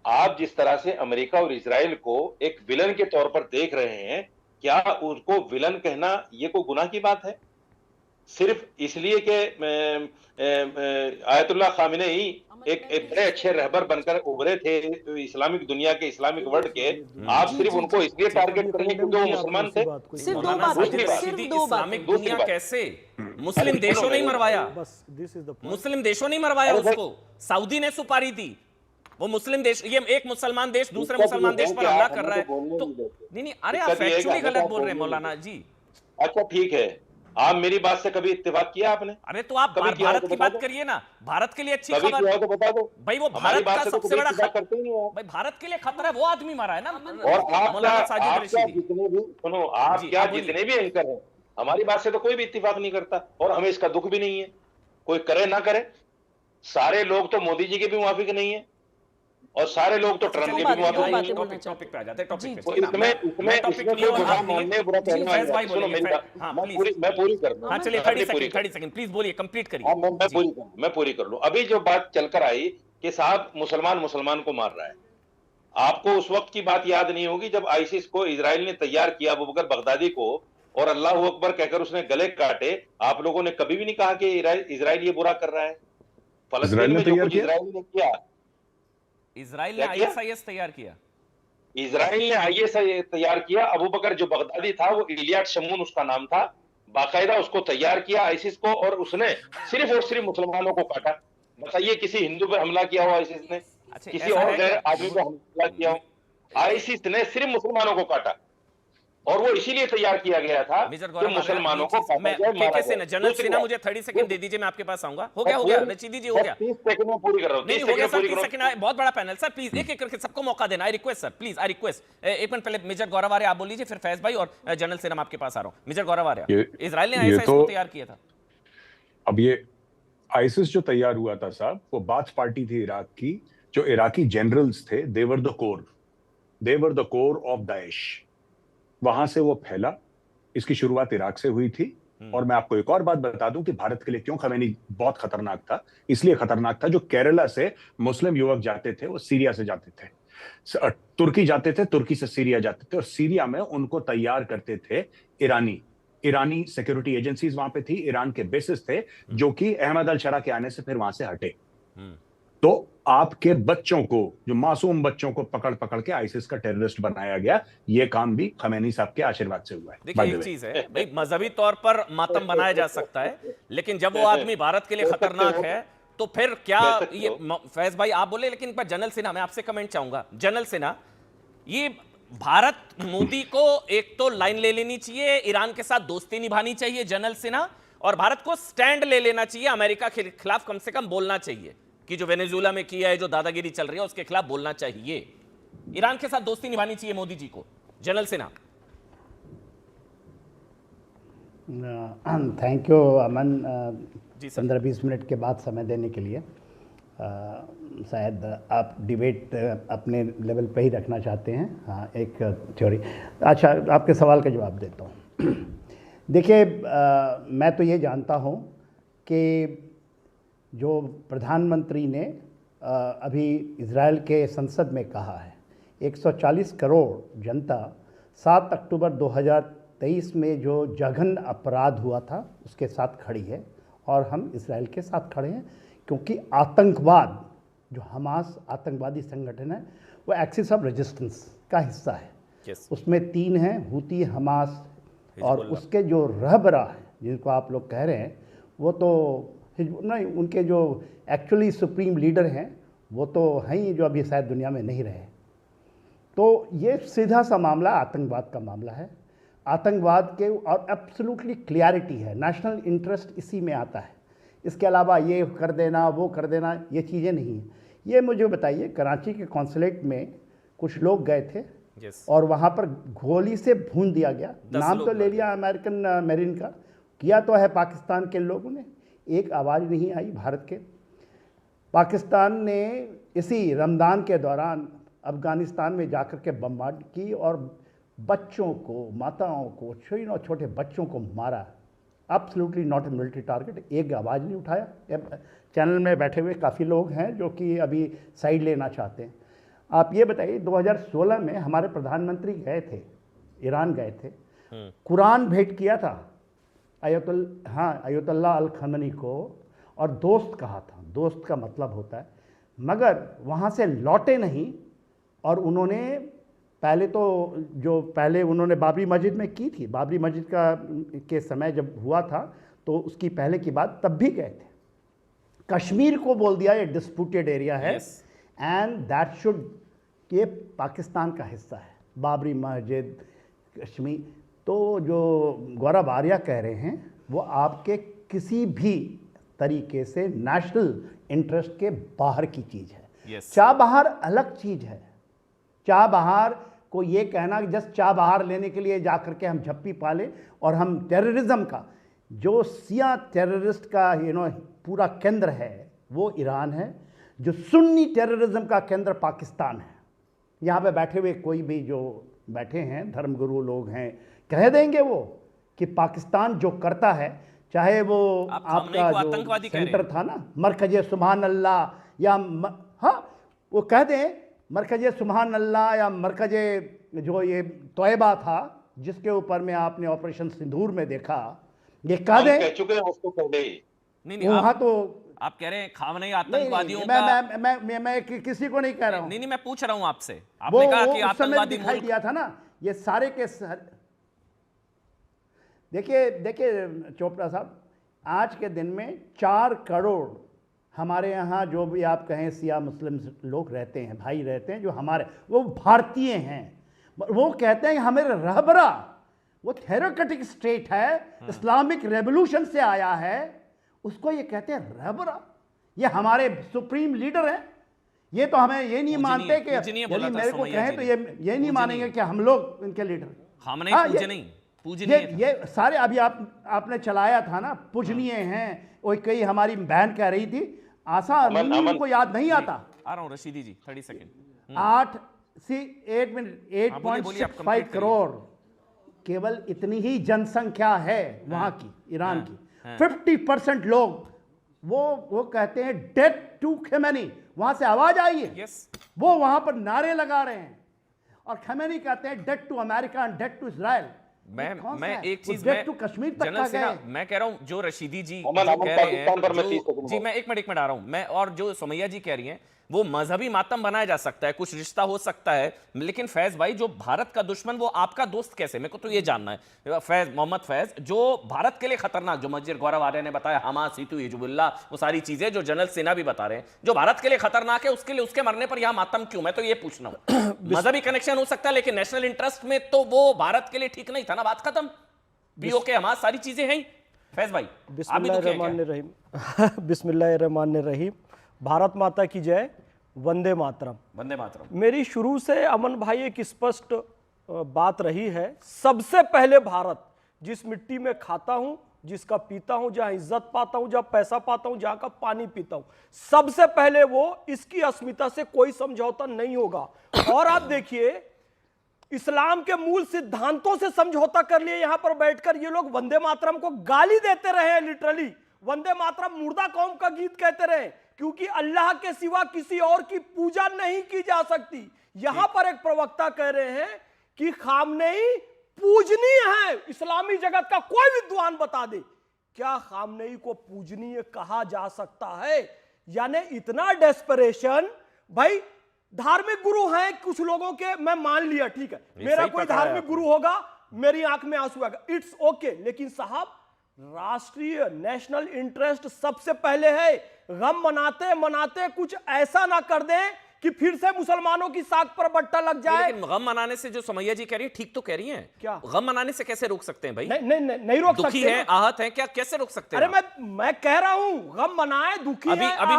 आप जिस तरह से अमेरिका और इजराइल को एक विलन के तौर पर देख रहे हैं, क्या उसको विलन कहना ये कोई गुनाह की बात है? सिर्फ इसलिए कि आयतुल्लाह खामिनेई एक बड़े अच्छे रहबर बनकर उभरे थे इस्लामिक दुनिया के, इस्लामिक वर्ल्ड के, आप जी सिर्फ जी उनको जी इसलिए अब टारगेट ये करेंगे कंडेम क्योंकि वो किया आपने मुसलमान इसी थे? बात को सिर्फ दो मौलाना बातें, दूसरी बात, सिर्फ साजिद दो इस्लामिक बातें। दूसरी दुनिया बात, कैसे अरे मुस्लिम सुनो देशों नहीं मेरी बात, मरवाया, बस दिस इज द पॉइंट। मुस्लिम देशों नहीं मरवाया अरे भाई उसको, सऊदी ने सुपारी दी। वो मुस्लिम देश, ये एक मुसलमान देश दूसरे दिक्कत ये मुसलमान देश है पर कि हमला आप कर हमें रहा तो है बोलने तो नहीं देते। नहीं नहीं, अरे आप दिक्कत ये है कि फैक्चुअली हमें तो गलत आप बोल रहे हैं बोलने नहीं मौलाना देते। जी। अच्छा ठीक है, आप मेरी बात से कभी इत्तेफाक किया आपने? अरे तो आप कभी किया हो भारत तो की बता बात दो, करिए ना, भारत के लिए अच्छी कभी खबर। किया हो तो बता दो। भाई वो हमारी भारत बात का से तो सबसे कभी बड़ा इत्तेफाक करते ही नहीं हो आप। भाई भारत के लिए खतरा है वो आदमी मारा है ना, और मौलाना साजिद आप क्या रशीदी जितने भी सुनो, आप जी। क्या आप बोलिए। जितने भी एंकर हैं, हमारी बात से तो कोई भी इत्तेफाक नहीं करता, और हमें इसका दुख भी नहीं है, कोई करे ना करे। सारे लोग तो मोदी जी के भी मुवाफिक नहीं है, और सारे लोग तो अच्छा ट्रंप चलिए के भी ठीक है, दो मुवाफिक नहीं बातें है। बोलना टॉपिक चाहते टॉपिक पे आ जाते हैं, टॉपिक जी पे तो चलिए ना। इसमें मैं इसमें टॉपिक इसमें क्लियर कोई हूँ, बुरा आप नहीं मानने बुरा जी कहने वाली फैज बात भाई है। सुनो बोलेंगे, मेरी बात, हाँ प्लीज। मैं पूरी कर लूं, हाँ चलिए मैं 30 अपनी पूरी सेकंड, कर 30 लूं। सेकंड प्लीज बोलिए, कंप्लीट करिए हाँ जी। मैं पूरी कर लूं। अभी जो बात चलकर आई कि साहब मुसलमान मुसलमान को मार रहा है, आपको उस वक्त की बात याद नहीं होगी जब आईसिस को इजराइल ने तैयार किया, अबू बकर बगदादी को, और अल्लाह अकबर कहकर उसने गले काटे। आप लोगों ने कभी भी नहीं कहा कि इजराइल ये बुरा कर रहा है। इसराइल फलस्तीन ने में जो तैयार कुछ किया। इजराइल ने किया, इसराइल ने क्या किया? आईएसआईएस तैयार किया। इजराइल ने आईएसआई तैयार किया। अबू बकर जो बगदादी था, वो इलियाड शमून उसका नाम था, बाकायदा उसको तैयार किया आईसिस को, और उसने सिर्फ और सिर्फ मुसलमानों को काटा। बताइए किसी हिंदू पर हमला किया हो आईसिस ने? अच्छा किसी ऐसा और है गैर क्या आदमी पर हमला किया हो? आईसिस ने सिर्फ मुसलमानों को काटा, और वो इसीलिए तैयार किया गया था मेजर कि गौरव आ गया ये मुसलमानों को चीज। काटा मैं जाए, के मारा से जाए। जनरल दूसरी सिन्हा, बात, मुझे 30 सेकंड दे दीजिए, मैं आपके पास आऊंगा। हो गया रशीदी जी, हो गया। 30 सेकंड में पूरी कर रहा हूँ, नहीं 30 नहीं हो गया सेकंड सर, में पूरी 30 कर सेकंड रहा है, बहुत बड़ा पैनल सर, प्लीज एक एक करके सबको मौका देना। I request sir, please I request. एक मिनट पहले मेजर गौरव आर्य आप बोल लीजिए, फिर फैज भाई और जनरल सिन्हा आपके पास आ रहा हूं। मेजर गौरव आर्य, इजराइल ने ये आईएसआईएस तो को तैयार किया था। अब ये आईसिस जो तैयार हुआ था साहब, वो बाथ पार्टी थी इराक की। जो इराकी जनरल्स थे, देवर द कोर ऑफ दाइश। वहां से वो फैला। इसकी शुरुआत इराक से हुई थी। और मैं आपको एक और बात बता दूं कि भारत के लिए क्यों खमैनी बहुत खतरनाक था। इसलिए खतरनाक था, जो केरला से मुस्लिम युवक जाते थे वो सीरिया से जाते थे, तुर्की जाते थे, तुर्की से सीरिया जाते थे, और सीरिया में उनको तैयार करते थे ईरानी सिक्योरिटी एजेंसीज वहां पे थी, ईरान के बेसिस थे, जो कि अहमद अल शरा के आने से फिर वहां से हटे। तो आपके बच्चों को, जो मासूम बच्चों को पकड़ पकड़ के आईसिस का टेररिस्ट बनाया गया, ये काम भी खमैनी साहब के आशीर्वाद से हुआ है। देखिए एक चीज है भाई, मजहबी तौर पर मातम बनाया जा सकता है, लेकिन जब वो आदमी भारत के लिए खतरनाक है तो फिर क्या ये। फैज भाई आप बोले, लेकिन एक बार जनरल सिन्हा, मैं आपसे कमेंट चाहूंगा। जनरल सिन्हा, ये भारत मोदी को एक तो लाइन ले लेनी चाहिए, ईरान के साथ दोस्ती निभानी चाहिए जनरल सिन्हा, और भारत को स्टैंड ले लेना चाहिए, अमेरिका के खिलाफ कम से कम बोलना चाहिए कि जो वेनेजुएला में किया है, जो दादागिरी चल रही है, उसके खिलाफ बोलना चाहिए। ईरान के साथ दोस्ती निभानी चाहिए मोदी जी को। General Sinha. Thank you Aman, ji sir. 15-20 minute के बाद समय देने के लिए। शायद आप डिबेट अपने लेवल पे ही रखना चाहते हैं। हाँ, एक थ्योरी। अच्छा, आपके सवाल का जवाब देता हूँ। देखिए, मैं तो ये जानता हूँ कि जो प्रधानमंत्री ने अभी इजराइल के संसद में कहा है, 140 करोड़ जनता 7 अक्टूबर 2023 में जो जघन्य अपराध हुआ था उसके साथ खड़ी है, और हम इजराइल के साथ खड़े हैं, क्योंकि आतंकवाद, जो हमास आतंकवादी संगठन है, वो एक्सिस ऑफ रेजिस्टेंस का हिस्सा है। उसमें 3 हैं, हूती, हमास, और उसके जो रहबरा हैं जिनको आप लोग कह रहे हैं, वो तो नहीं, उनके जो एक्चुअली सुप्रीम लीडर हैं वो तो हैं ही, जो अभी शायद दुनिया में नहीं रहे। तो ये सीधा सा मामला आतंकवाद का मामला है। आतंकवाद के, और एब्सोल्युटली क्लियरिटी है, नेशनल इंटरेस्ट इसी में आता है। इसके अलावा ये कर देना, वो कर देना, ये चीज़ें नहीं हैं। ये मुझे बताइए, कराची के कॉन्सुलेट में कुछ लोग गए थे, और वहाँ पर गोली से भून दिया गया। नाम तो ले लिया अमेरिकन मेरीन का, किया तो है पाकिस्तान के लोगों ने, एक आवाज़ नहीं आई भारत के। पाकिस्तान ने इसी रमज़ान के दौरान अफ़गानिस्तान में जाकर के बमबार्ड की, और बच्चों को, माताओं को, छोटे बच्चों को मारा। Absolutely not a military target. एक आवाज़ नहीं उठाया। चैनल में बैठे हुए काफ़ी लोग हैं जो कि अभी साइड लेना चाहते हैं। आप ये बताइए 2016 में हमारे प्रधानमंत्री गए थे, ईरान गए थे, कुरान भेंट किया था अयतुल्लाह अल खमेनी को, और दोस्त कहा था, दोस्त का मतलब होता है, मगर वहाँ से लौटे नहीं। और उन्होंने पहले उन्होंने बाबरी मस्जिद में की थी, बाबरी मस्जिद के समय जब हुआ था तो उसकी पहले की बात, तब भी गए थे। कश्मीर को बोल दिया ये डिस्प्यूटेड एरिया है एंड दैट शुड, ये पाकिस्तान का हिस्सा है, बाबरी मस्जिद कश्मीर। तो जो गौरव आर्या कह रहे हैं वो आपके किसी भी तरीके से नेशनल इंटरेस्ट के बाहर की चीज़ है। चाबहार अलग चीज़ है। चाबहार को ये कहना कि जस्ट चाबहार लेने के लिए जाकर के हम झप्पी पाले, और हम टेररिज्म का जो सिया टेररिस्ट का पूरा केंद्र है वो ईरान है, जो सुन्नी टेररिज्म का केंद्र पाकिस्तान है। यहाँ पे बैठे हुए कोई भी जो बैठे हैं धर्मगुरु लोग हैं, कह देंगे वो कि पाकिस्तान जो करता है, चाहे वो आपका जो सेंटर था ना मरकज़े सुभान अल्लाह, या हाँ वो कह दें मरकज़े सुभान अल्लाह, या मरकज़े जो ये तौयबा था जिसके ऊपर में आपने ऑपरेशन सिंदूर में देखा, ये कह दें, कह चुके हैं उसको पहले। नहीं वहाँ तो आप कह रहे हैं खामनेई आतंकवादियों का, मैं किसी को नहीं कह रहा हूँ। नहीं मैं पूछ रहा हूँ आपसे, आपने कहा कि आतंकवादी दिखाई दिया था ना ये सारे के देखिए चोपड़ा साहब, आज के दिन में 4 करोड़ हमारे यहाँ जो भी आप कहें सिया मुस्लिम लोग रहते हैं, भाई रहते हैं, जो हमारे वो भारतीय हैं, वो कहते हैं हमें रहबरा, वो थेरोक्रेटिक स्टेट है, इस्लामिक रेवोल्यूशन से आया है, उसको ये कहते हैं रहबरा, ये हमारे सुप्रीम लीडर हैं। ये तो हमें ये नहीं मानते कि यदि मेरे को कहें तो ये नहीं मानेंगे कि हम लोग इनके लीडर। ये सारे अभी आपने चलाया था ना, पूजनीय हैं, वो कई हमारी बहन कह रही थी, आशा उनको याद नहीं आता। आ रहा हूं रशीदी जी, 30 सेकंड। 8.65 करोड़ केवल इतनी ही जनसंख्या है वहां की, ईरान की। 50% लोग वो कहते हैं डेथ टू खमेनी, वहां से आवाज आई है, वो वहां पर नारे लगा रहे हैं, और खमेनी कहते हैं death to America and death to Israel. मैं एक चीज कश्मीर तक का गए। मैं कह रहा हूं जो रशीदी जी कह रहे हैं, जी मैं एक मिनट आ रहा हूं मैं, और जो सुमैया जी कह रही हैं वो मजहबी मातम बनाया जा सकता है, कुछ रिश्ता हो सकता है, लेकिन फैज भाई जो भारत का दुश्मन वो आपका दोस्त कैसे, मेरे को तो ये जानना है। फैज मोहम्मद फैज जो भारत के लिए खतरनाक, जो मस्जिद गौरव आर्य ने बताया, हमास हितु हिजबुल्लाह, वो सारी चीजें जो जनरल सिन्हा भी बता रहे हैं, जो भारत के लिए खतरनाक है, उसके लिए उसके मरने पर यहां मातम क्यों? मैं तो ये पूछना हूं। मजहबी कनेक्शन हो सकता है लेकिन नेशनल इंटरेस्ट में तो वो भारत के लिए ठीक नहीं था ना, बात खत्म। पीओके हमास सारी चीजें हैं। फैज भाई बिस्मिल्लाहिर्रहमानिर्रहीम, भारत माता की जय, वंदे मातरम। वंदे मातरम। मेरी शुरू से अमन भाई एक स्पष्ट बात रही है, सबसे पहले भारत, जिस मिट्टी में खाता हूं, जिसका पीता हूं, जहां इज्जत पाता हूं, जहां पैसा पाता हूं, जहां का पानी पीता हूं, सबसे पहले वो, इसकी अस्मिता से कोई समझौता नहीं होगा। और आप देखिए इस्लाम के मूल सिद्धांतों से समझौता कर लिए, यहां पर बैठकर ये लोग वंदे मातरम को गाली देते रहे, लिटरली वंदे मातरम मुर्दा कौम का गीत कहते रहे, क्योंकि अल्लाह के सिवा किसी और की पूजा नहीं की जा सकती। यहां पर एक प्रवक्ता कह रहे हैं कि खामनेई पूजनीय है, इस्लामी जगत का कोई विद्वान बता दे क्या खामनेई को पूजनीय कहा जा सकता है? यानी इतना डेस्परेशन। भाई धार्मिक गुरु हैं कुछ लोगों के, मैं मान लिया, ठीक है, मेरा कोई धार्मिक गुरु होगा, मेरी आंख में आंसू आएगा, इट्स ओके, लेकिन साहब राष्ट्रीय नेशनल इंटरेस्ट सबसे पहले है। गम मनाते मनाते कुछ ऐसा ना कर दें कि फिर से मुसलमानों की साख पर बट्टा लग जाए। लेकिन गम मनाने से जो सुमैया जी कह रही है ठीक तो कह रही हैं, क्या गम मनाने से कैसे रोक सकते हैं भाई? नहीं रोक सकते। दुखी है, आहत है, क्या कैसे रोक सकते हैं? अरे मैं कह रहा हूं गम मनाए, दुखी है,